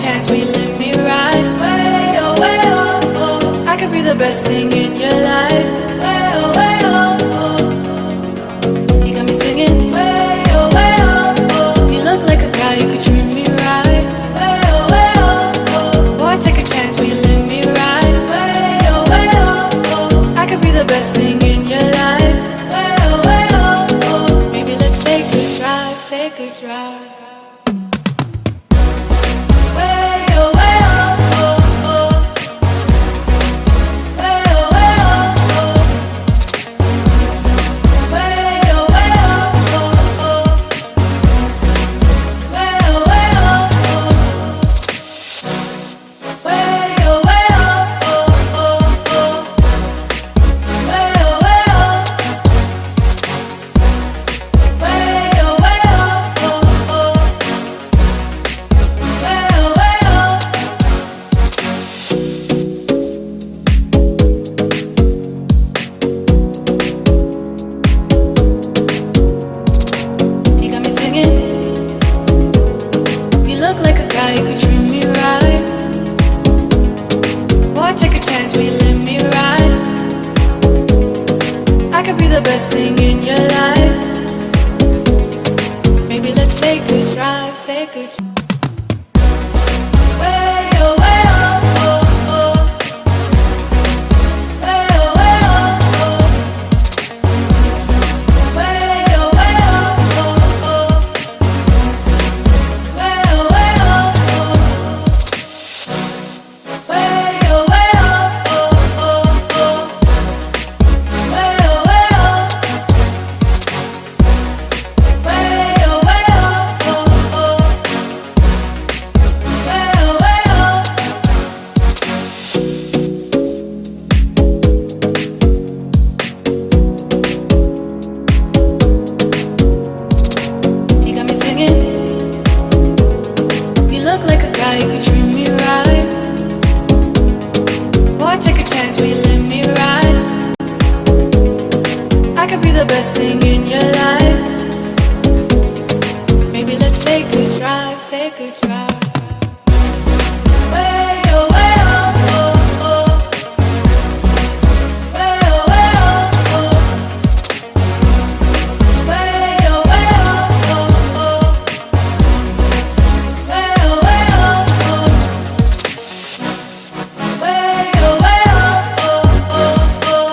chance, will you let me ride? Way oh, way oh, oh. I could be the best thing in your life. Way oh, way oh, oh. You got me singing. Way oh, way oh, oh. You look like a guy who could treat me right. Way oh, way oh, oh. Boy, take a chance, will you let me ride? Way oh, way oh, oh. I could be the best thing in your life. Way oh, way oh, oh. Maybe let's take a drive, take a drive. Best thing in your life. Maybe let's take a drive, take a drive. Way oh, way oh, oh, oh. Way oh, way oh, oh. Way oh, way oh, oh, oh. Way oh, way oh, oh. Way oh, way oh, oh, oh. Way oh, way oh. Like a guy who could treat me right. Boy, take a chance, will you let me ride? I could be the best thing in your life. Maybe let's take a drive, take a drive. Way oh, way oh, oh, oh. Way oh, way oh, oh. Way oh, way oh, oh, oh. Way oh, way oh, oh. Way oh, way oh, oh, oh.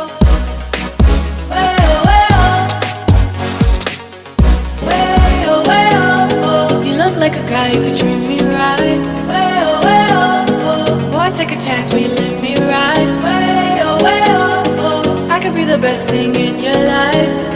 Way oh, way oh. Way oh, way oh, oh. You look like a guy who could treat me right. Way oh, way oh, oh. Boy, take a chance, will you let me ride? Way oh, way oh, oh. I could be the best thing in your life.